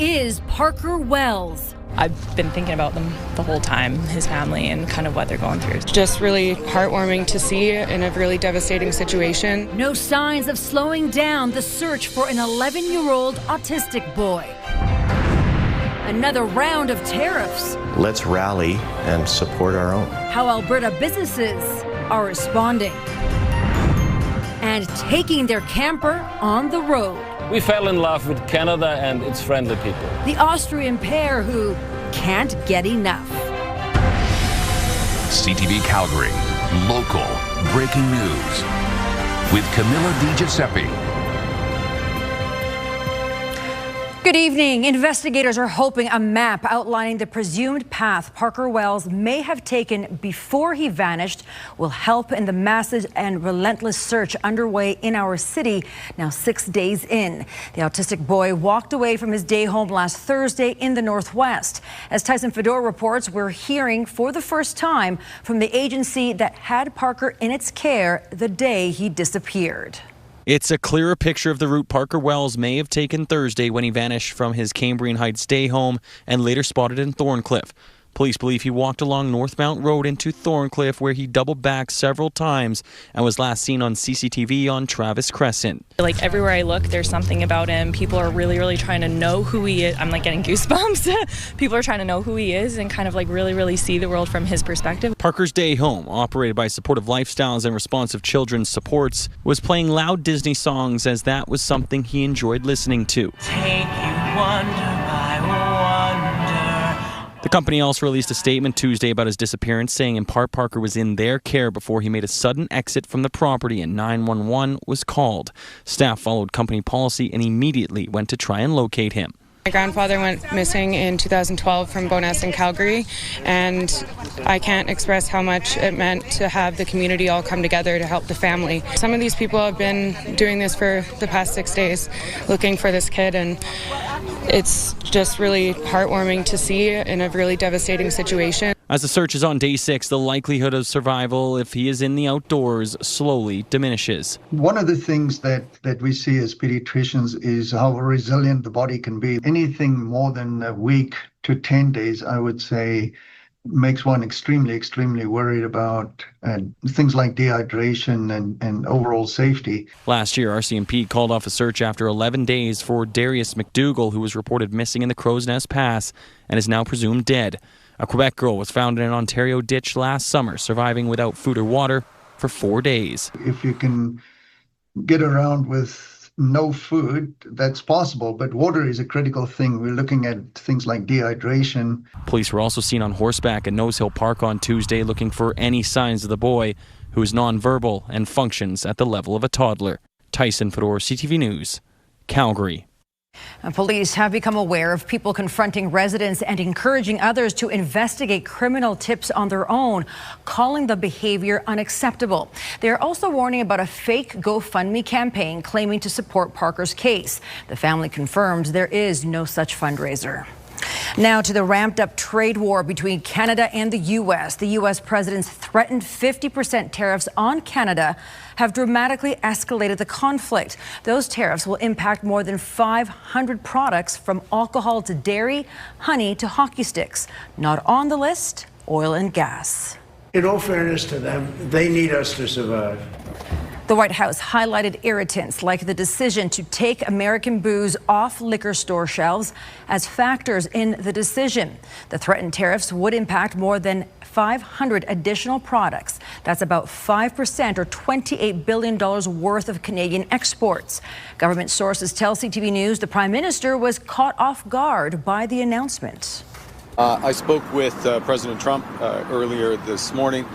is Parker Wells? I've been thinking about them the whole time, his family and kind of what they're going through. Just really heartwarming to see in a really devastating situation. No signs of slowing down the search for an 11-year-old autistic boy. Another round of tariffs. Let's rally and support our own. How Alberta businesses are responding. And taking their camper on the road. We fell in love with Canada and its friendly people. The Austrian pair who can't get enough. CTV Calgary, local breaking news with Camilla Di Giuseppe. Good evening. Investigators are hoping a map outlining the presumed path Parker Wells may have taken before he vanished will help in the massive and relentless search underway in our city now 6 days in. The autistic boy walked away from his day home last Thursday in the Northwest. As Tyson Fedor reports, we're hearing for the first time from the agency that had Parker in its care the day he disappeared. It's a clearer picture of the route Parker Wells may have taken Thursday when he vanished from his Cambrian Heights day home and later spotted in Thorncliffe. Police believe he walked along Northmount Road into Thorncliffe, where he doubled back several times and was last seen on CCTV on Travis Crescent. Like everywhere I look, there's something about him. People are really trying to know who he is. I'm like getting goosebumps. People are trying to know who he is and kind of like really see the world from his perspective. Parker's day home, operated by Supportive Lifestyles and Responsive Children's Supports, was playing loud Disney songs as that was something he enjoyed listening to. Take you wonder by wonder. The company also released a statement Tuesday about his disappearance, saying in part Parker was in their care before he made a sudden exit from the property and 911 was called. Staff followed company policy and immediately went to try and locate him. My grandfather went missing in 2012 from Bowness in Calgary, and I can't express how much it meant to have the community all come together to help the family. Some of these people have been doing this for the past 6 days, looking for this kid, and it's just really heartwarming to see in a really devastating situation. As the search is on day 6, the likelihood of survival if he is in the outdoors slowly diminishes. One of the things that we see as pediatricians is how resilient the body can be. Anything more than a week to 10 days, I would say, makes one extremely worried about things like dehydration and overall safety. Last year, RCMP called off a search after 11 days for Darius McDougall, who was reported missing in the Crow's Nest Pass and is now presumed dead. A Quebec girl was found in an Ontario ditch last summer, surviving without food or water for 4 days. If you can get around with no food, that's possible, but water is a critical thing. We're looking at things like dehydration. Police were also seen on horseback at Nose Hill Park on Tuesday looking for any signs of the boy, who is nonverbal and functions at the level of a toddler. Tyson Fedor, CTV News, Calgary. Police have become aware of people confronting residents and encouraging others to investigate criminal tips on their own, calling the behavior unacceptable. They're also warning about a fake GoFundMe campaign claiming to support Parker's case. The family confirms there is no such fundraiser. Now to the ramped-up trade war between Canada and the U.S. The U.S. president's threatened 50% tariffs on Canada have dramatically escalated the conflict. Those tariffs will impact more than 500 products, from alcohol to dairy, honey to hockey sticks. Not on the list, oil and gas. In all fairness to them, they need us to survive. The White House highlighted irritants like the decision to take American booze off liquor store shelves as factors in the decision. The threatened tariffs would impact more than 500 additional products. That's about 5% or $28 billion worth of Canadian exports. Government sources tell CTV News the Prime Minister was caught off guard by the announcement. I spoke with President Trump earlier this morning.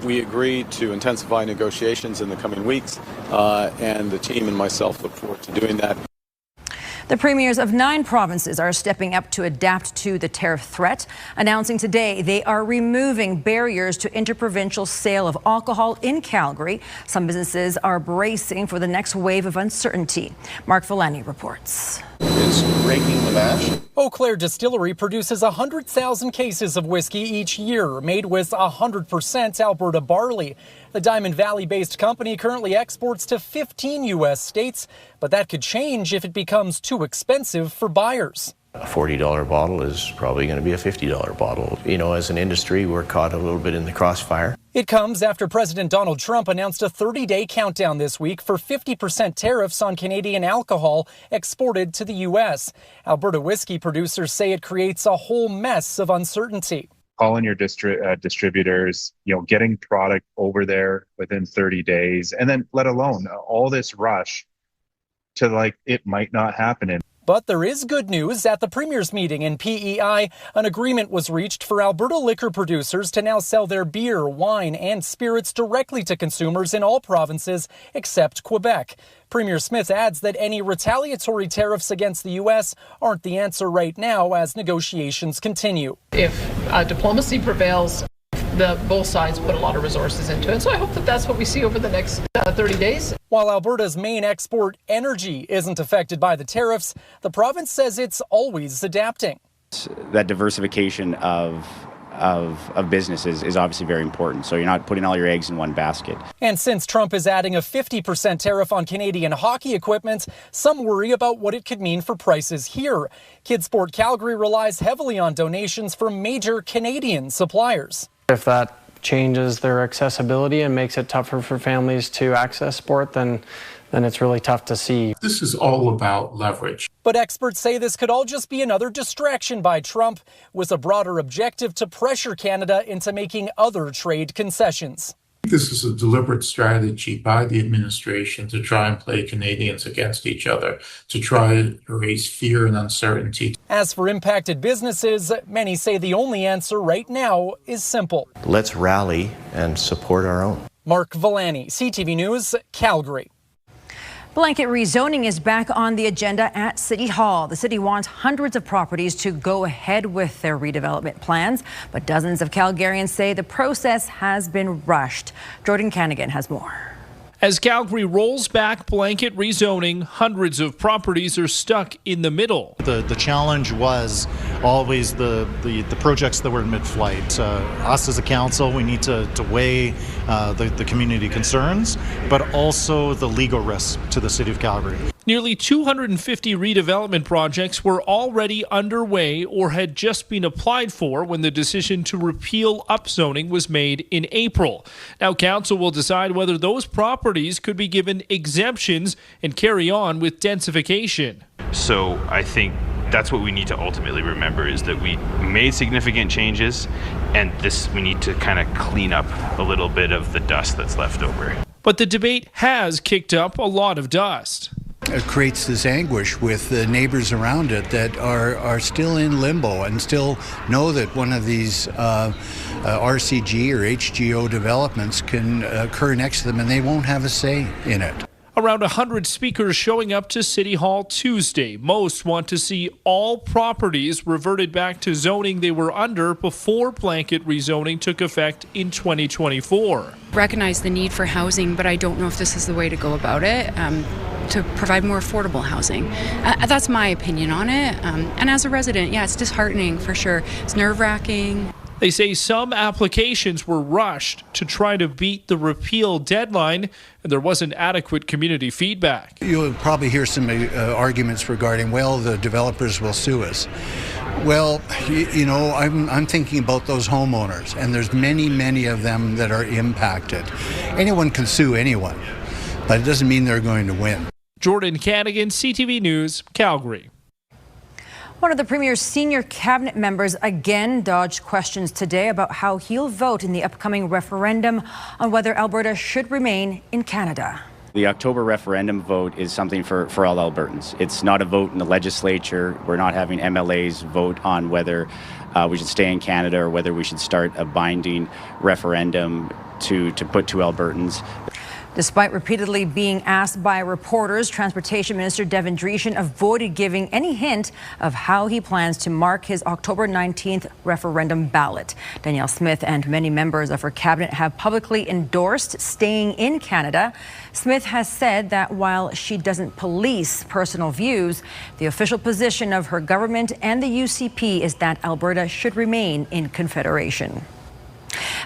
We agreed to intensify negotiations in the coming weeks, and the team and myself look forward to doing that. The premiers of 9 provinces are stepping up to adapt to the tariff threat, announcing today they are removing barriers to interprovincial sale of alcohol in Calgary. Some businesses are bracing for the next wave of uncertainty. Mark Villani reports. Is breaking the mash. Eau Claire Distillery produces 100,000 cases of whiskey each year, made with 100% Alberta barley. The Diamond Valley-based company currently exports to 15 U.S. states, but that could change if it becomes too expensive for buyers. A $40 bottle is probably going to be a $50 bottle. You know, as an industry, we're caught a little bit in the crossfire. It comes after President Donald Trump announced a 30-day countdown this week for 50% tariffs on Canadian alcohol exported to the U.S. Alberta whiskey producers say it creates a whole mess of uncertainty. Calling your distributors, getting product over there within 30 days, and then let alone all this rush to it might not happen. But there is good news. At the Premier's meeting in PEI, an agreement was reached for Alberta liquor producers to now sell their beer, wine, and spirits directly to consumers in all provinces except Quebec. Premier Smith adds that any retaliatory tariffs against the U.S. aren't the answer right now as negotiations continue. If diplomacy prevails, both sides put a lot of resources into it. So I hope that that's what we see over the next 30 days. While Alberta's main export, energy, isn't affected by the tariffs, the province says it's always adapting. That diversification of businesses is obviously very important. So you're not putting all your eggs in one basket. And since Trump is adding a 50% tariff on Canadian hockey equipment, some worry about what it could mean for prices here. Kidsport Calgary relies heavily on donations from major Canadian suppliers. If that changes their accessibility and makes it tougher for families to access sport, then it's really tough to see. This is all about leverage. But experts say this could all just be another distraction by Trump, with a broader objective to pressure Canada into making other trade concessions. This is a deliberate strategy by the administration to try and play Canadians against each other, to try to raise fear and uncertainty. As for impacted businesses, many say the only answer right now is simple. Let's rally and support our own. Mark Villani, CTV News, Calgary. Blanket rezoning is back on the agenda at City Hall. The city wants hundreds of properties to go ahead with their redevelopment plans, but dozens of Calgarians say the process has been rushed. Jordan Canagan has more. As Calgary rolls back blanket rezoning, hundreds of properties are stuck in the middle. The challenge was always the projects that were in mid-flight. Us as a council, we need to weigh the community concerns, but also the legal risks to the city of Calgary. Nearly 250 redevelopment projects were already underway or had just been applied for when the decision to repeal upzoning was made in April. Now council will decide whether those properties could be given exemptions and carry on with densification. So I think that's what we need to ultimately remember, is that we made significant changes, and we need to kind of clean up a little bit of the dust that's left over. But the debate has kicked up a lot of dust. It creates this anguish with the neighbors around it that are still in limbo and still know that one of these RCG or HGO developments can occur next to them and they won't have a say in it. Around 100 speakers showing up to City Hall Tuesday. Most want to see all properties reverted back to zoning they were under before blanket rezoning took effect in 2024. Recognize the need for housing, but I don't know if this is the way to go about it. To provide more affordable housing. That's my opinion on it. And as a resident, it's disheartening for sure. It's nerve-wracking. They say some applications were rushed to try to beat the repeal deadline, and there wasn't adequate community feedback. You'll probably hear some arguments regarding, the developers will sue us. Well, I'm thinking about those homeowners, and there's many of them that are impacted. Anyone can sue anyone, but it doesn't mean they're going to win. Jordan Canagan, CTV News, Calgary. One of the Premier's senior cabinet members again dodged questions today about how he'll vote in the upcoming referendum on whether Alberta should remain in Canada. The October referendum vote is something for all Albertans. It's not a vote in the legislature. We're not having MLAs vote on whether we should stay in Canada or whether we should start a binding referendum to put to Albertans. Despite repeatedly being asked by reporters, Transportation Minister Devin Dreeshen avoided giving any hint of how he plans to mark his October 19th referendum ballot. Danielle Smith and many members of her cabinet have publicly endorsed staying in Canada. Smith has said that while she doesn't police personal views, the official position of her government and the UCP is that Alberta should remain in Confederation.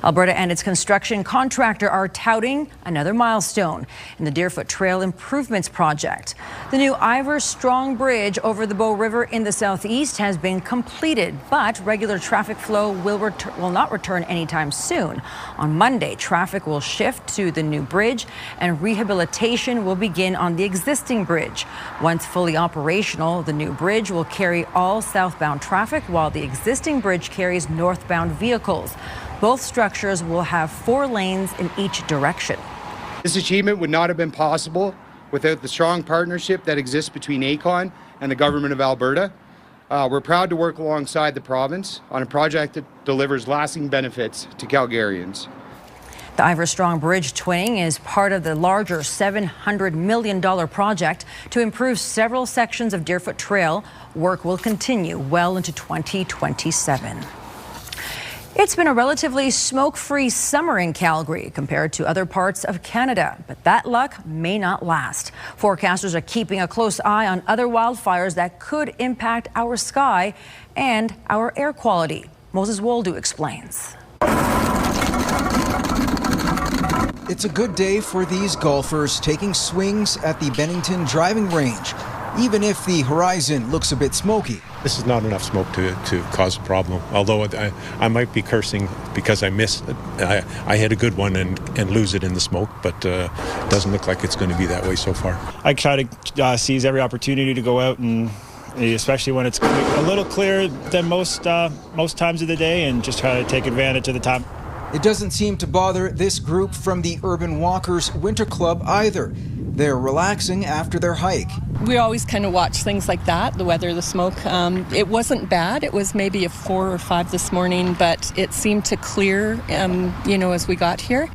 Alberta and its construction contractor are touting another milestone in the Deerfoot Trail Improvements Project. The new Ivor Strong Bridge over the Bow River in the southeast has been completed, but regular traffic flow will not return anytime soon. On Monday, traffic will shift to the new bridge and rehabilitation will begin on the existing bridge. Once fully operational, the new bridge will carry all southbound traffic while the existing bridge carries northbound vehicles. Both structures will have 4 lanes in each direction. This achievement would not have been possible without the strong partnership that exists between ACON and the Government of Alberta. We're proud to work alongside the province on a project that delivers lasting benefits to Calgarians. The Ivor Strong Bridge twinning is part of the larger $700 million project to improve several sections of Deerfoot Trail. Work will continue well into 2027. It's been a relatively smoke-free summer in Calgary compared to other parts of Canada, but that luck may not last. Forecasters are keeping a close eye on other wildfires that could impact our sky and our air quality. Moses Woldu explains. It's a good day for these golfers taking swings at the Bennington driving range, even if the horizon looks a bit smoky. This is not enough smoke to cause a problem, although I might be cursing because I missed it. I hit a good one and lose it in the smoke, but it doesn't look like it's going to be that way so far. I try to seize every opportunity to go out, and especially when it's a little clearer than most times of the day, and just try to take advantage of the time. It doesn't seem to bother this group from the Urban Walkers Winter Club either. They're relaxing after their hike. We always kind of watch things like that, the weather, the smoke. It wasn't bad. It was maybe a 4 or 5 this morning, but it seemed to clear, as we got here.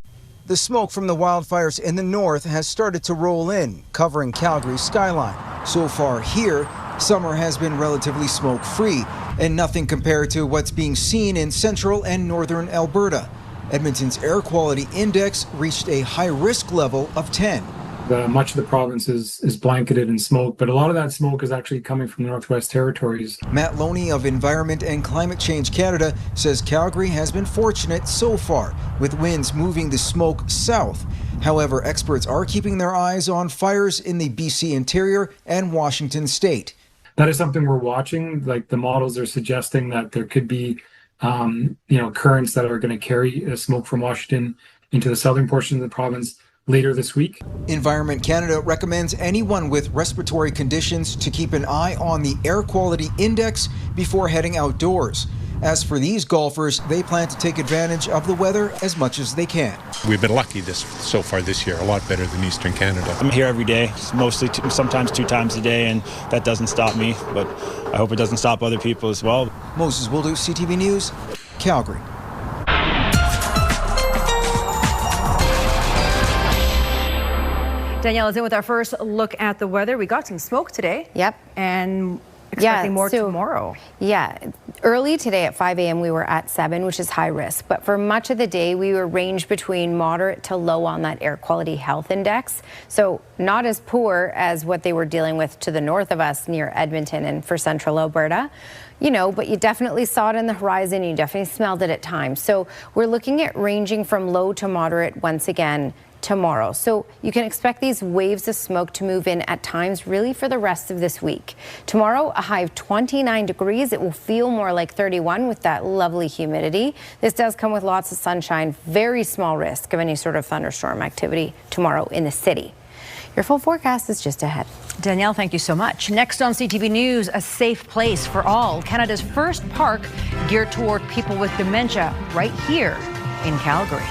The smoke from the wildfires in the north has started to roll in, covering Calgary's skyline. So far here, summer has been relatively smoke-free, and nothing compared to what's being seen in central and northern Alberta. Edmonton's air quality index reached a high-risk level of 10. Much of the province is blanketed in smoke, but a lot of that smoke is actually coming from the Northwest Territories. Matt Loney of Environment and Climate Change Canada says Calgary has been fortunate so far, with winds moving the smoke south. However, experts are keeping their eyes on fires in the BC interior and Washington state. That is something we're watching. Like, the models are suggesting that there could be currents that are going to carry smoke from Washington into the southern portion of the province later this week. Environment Canada recommends anyone with respiratory conditions to keep an eye on the air quality index before heading outdoors. As for these golfers, they plan to take advantage of the weather as much as they can. We've been lucky so far this year, a lot better than Eastern Canada. I'm here every day, mostly sometimes 2 times a day, and that doesn't stop me, but I hope it doesn't stop other people as well. Moses Woldu, CTV News, Calgary. Danielle is in with our first look at the weather. We got some smoke today. Yep. And expecting more tomorrow. Yeah. Early today at 5 a.m. we were at 7, which is high risk. But for much of the day, we were ranged between moderate to low on that air quality health index. So not as poor as what they were dealing with to the north of us near Edmonton and for central Alberta. But you definitely saw it in the horizon. You definitely smelled it at times. So we're looking at ranging from low to moderate once again tomorrow. So you can expect these waves of smoke to move in at times really for the rest of this week. Tomorrow, a high of 29 degrees. It will feel more like 31 with that lovely humidity. This does come with lots of sunshine, very small risk of any sort of thunderstorm activity tomorrow in the city. Your full forecast is just ahead. Danielle, thank you so much. Next on CTV News, a safe place for all. Canada's first park geared toward people with dementia right here in Calgary.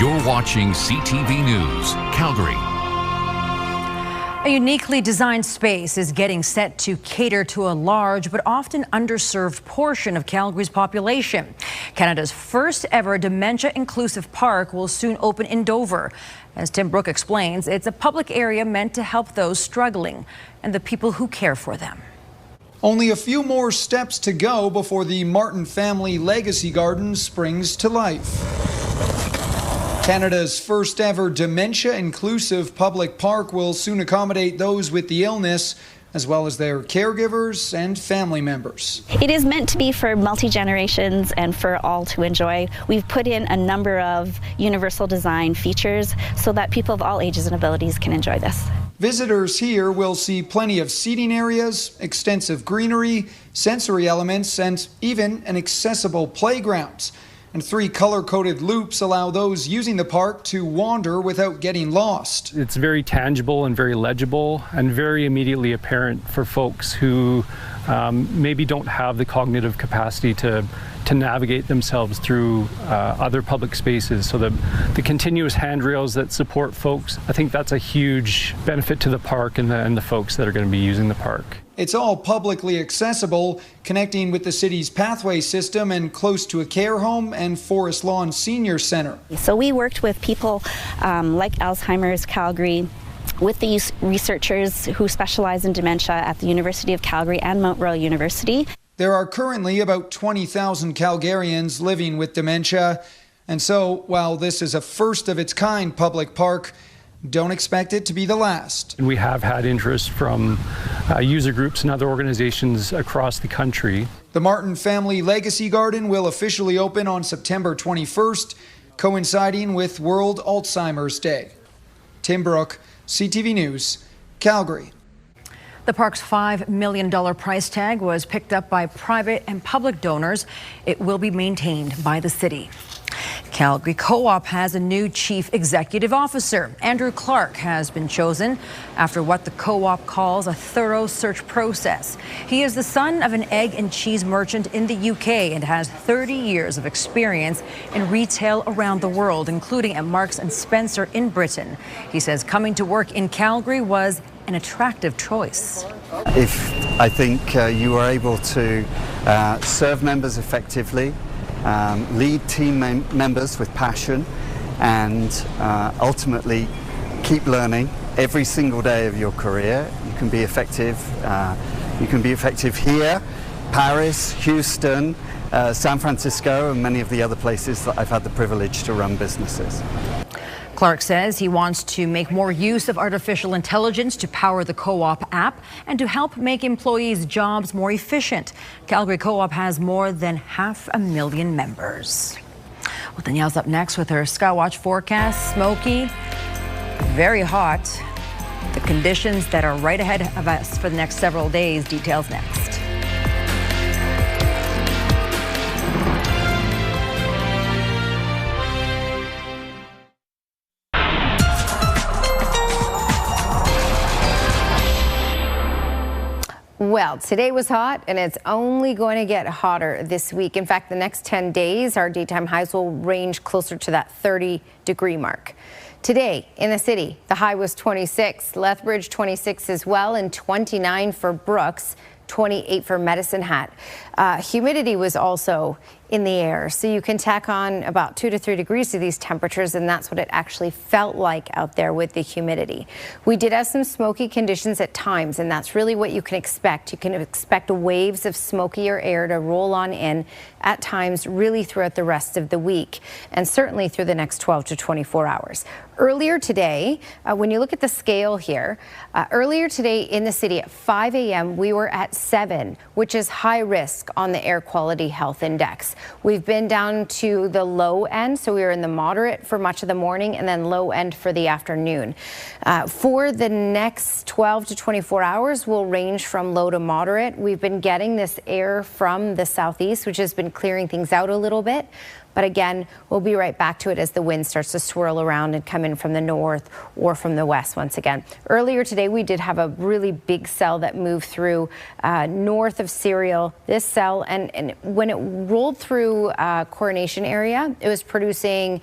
You're watching CTV News, Calgary. A uniquely designed space is getting set to cater to a large but often underserved portion of Calgary's population. Canada's first ever dementia-inclusive park will soon open in Dover. As Tim Brooke explains, it's a public area meant to help those struggling and the people who care for them. Only a few more steps to go before the Martin Family Legacy Garden springs to life. Canada's first ever dementia-inclusive public park will soon accommodate those with the illness as well as their caregivers and family members. It is meant to be for multi-generations and for all to enjoy. We've put in a number of universal design features so that people of all ages and abilities can enjoy this. Visitors here will see plenty of seating areas, extensive greenery, sensory elements, and even an accessible playground. And 3 color-coded loops allow those using the park to wander without getting lost. It's very tangible and very legible and very immediately apparent for folks who maybe don't have the cognitive capacity to navigate themselves through other public spaces. So the continuous handrails that support folks, I think that's a huge benefit to the park and the folks that are going to be using the park. It's all publicly accessible, connecting with the city's pathway system and close to a care home and Forest Lawn Senior Center. So we worked with people like Alzheimer's Calgary, with the researchers who specialize in dementia at the University of Calgary and Mount Royal University. There are currently about 20,000 Calgarians living with dementia. And so, while this is a first of its kind public park, don't expect it to be the last. We have had interest from user groups and other organizations across the country. The Martin Family Legacy Garden will officially open on September 21st, coinciding with World Alzheimer's Day. Tim Brooke, CTV News, Calgary. The park's $5 million price tag was picked up by private and public donors. It will be maintained by the city. Calgary Co-op has a new chief executive officer. Andrew Clark has been chosen after what the co-op calls a thorough search process. He is the son of an egg and cheese merchant in the UK and has 30 years of experience in retail around the world, including at Marks and Spencer in Britain. He says coming to work in Calgary was an attractive choice. If I think you are able to serve members effectively, lead team members with passion, and ultimately keep learning every single day of your career, you can be effective. You can be effective here, Paris, Houston, San Francisco, and many of the other places that I've had the privilege to run businesses. Clark says he wants to make more use of artificial intelligence to power the Co-op app and to help make employees' jobs more efficient. Calgary Co-op has more than 500,000 members. Well, Danielle's up next with her Skywatch forecast. Smoky, very hot. The conditions that are right ahead of us for the next several days. Details next. Well, today was hot, and it's only going to get hotter this week. In fact, the next 10 days, our daytime highs will range closer to that 30-degree mark. Today in the city, the high was 26, Lethbridge 26 as well, and 29 for Brooks, 28 for Medicine Hat. Humidity was also in the air, so you can tack on about 2 to 3 degrees to these temperatures, and that's what it actually felt like out there with the humidity. We did have some smoky conditions at times, and that's really what you can expect. You can expect waves of smokier air to roll on in at times really throughout the rest of the week, and certainly through the next 12 to 24 hours. Earlier today, when you look at the scale here, earlier today in the city at 5 a.m. we were at 7, which is high risk on the air quality health index. We've been down to the low end, so we were in the moderate for much of the morning and then low end for the afternoon. For the next 12 to 24 hours, we'll range from low to moderate. We've been getting this air from the southeast, which has been clearing things out a little bit. But again, we'll be right back to it as the wind starts to swirl around and come in from the north or from the west once again. Earlier today, we did have a really big cell that moved through north of Serial. This cell, and when it rolled through Coronation area, it was producing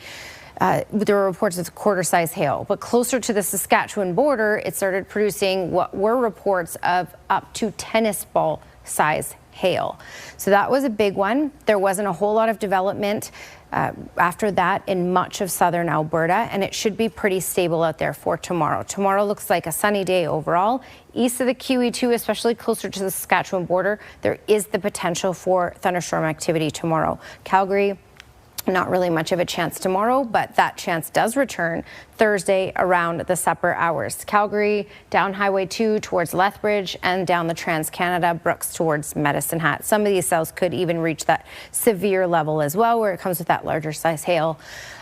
there were reports of quarter-size hail, but closer to the Saskatchewan border, it started producing what were reports of up to tennis ball size hail. So that was a big one. There wasn't a whole lot of development after that in much of southern Alberta, and it should be pretty stable out there for tomorrow. Tomorrow looks like a sunny day overall. East of the QE2, especially closer to the Saskatchewan border, there is the potential for thunderstorm activity tomorrow. Calgary, Not really much of a chance tomorrow, but that chance does return Thursday around the supper hours. Calgary, down Highway 2 towards Lethbridge, and down the Trans-Canada Brooks towards Medicine Hat. Some of these cells could even reach that severe level as well, where it comes with that larger size hail.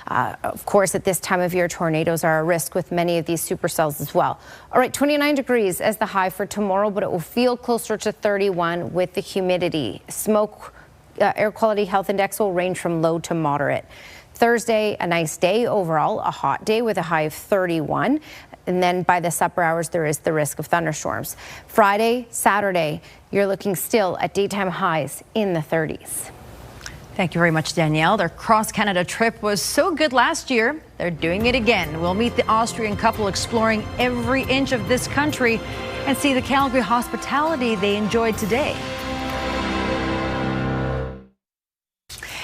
Of course, at this time of year, tornadoes are a risk with many of these supercells as well. All right, 29 degrees as the high for tomorrow, but it will feel closer to 31 with the humidity. Smoke air quality health index will range from low to moderate. Thursday, a nice day overall, a hot day with a high of 31. And then by the supper hours, there is the risk of thunderstorms. Friday, Saturday, you're looking still at daytime highs in the 30s. Thank you very much, Danielle. Their cross-Canada trip was so good last year. They're doing it again. We'll meet the Austrian couple exploring every inch of this country and see the Calgary hospitality they enjoyed today.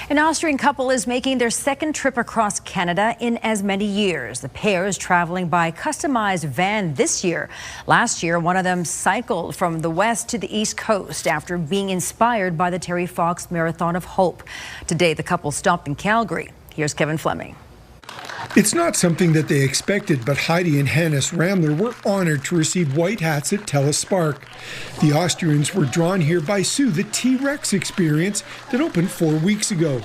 An Austrian couple is making their second trip across Canada in as many years. The pair is traveling by customized van this year. Last year, one of them cycled from the west to the east coast after being inspired by the Terry Fox Marathon of Hope. Today, the couple stopped in Calgary. Here's Kevin Fleming. It's not something that they expected, but Heidi and Hannes Ramler were honored to receive white hats at Telespark. The Austrians were drawn here by Sue, the T-Rex experience that opened 4 weeks ago.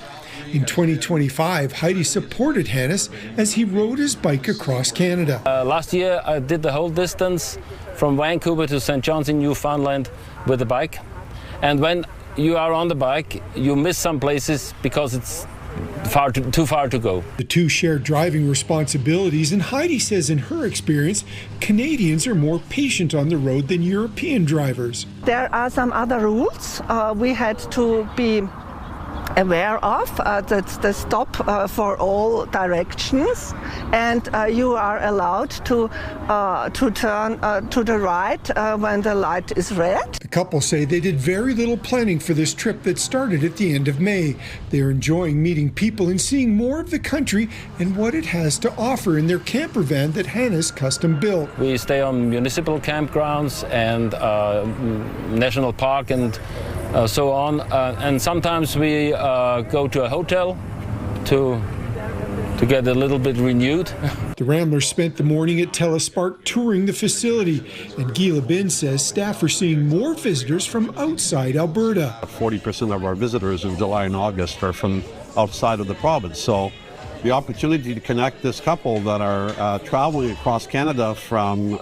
In 2025, Heidi supported Hannes as he rode his bike across Canada. Last year, I did the whole distance from Vancouver to St. John's in Newfoundland with the bike. And when you are on the bike, you miss some places because it's too far to go. The two share driving responsibilities, and Heidi says in her experience, Canadians are more patient on the road than European drivers. There are some other rules we had to be aware of. That's the stop for all directions, and you are allowed to turn to the right when the light is red. The couple say they did very little planning for this trip that started at the end of May. They're enjoying meeting people and seeing more of the country and what it has to offer in their camper van that Hannes custom built. We stay on municipal campgrounds and national park and so on, and sometimes we go to a hotel to get a little bit renewed. The Ramblers spent the morning at Telespark touring the facility, and Gila Bin says staff are seeing more visitors from outside Alberta. 40% of our visitors in July and August are from outside of the province, so the opportunity to connect this couple that are traveling across Canada from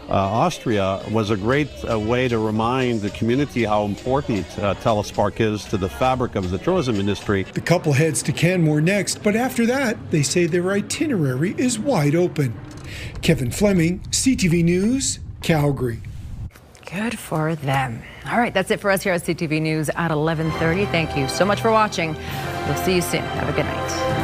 Austria was a great way to remind the community how important Telespark is to the fabric of the tourism industry. The couple heads to Canmore next, but after that, they say their itinerary is wide open. Kevin Fleming, CTV News, Calgary. Good for them. All right, that's it for us here at CTV News at 11:30. Thank you so much for watching. We'll see you soon. Have a good night.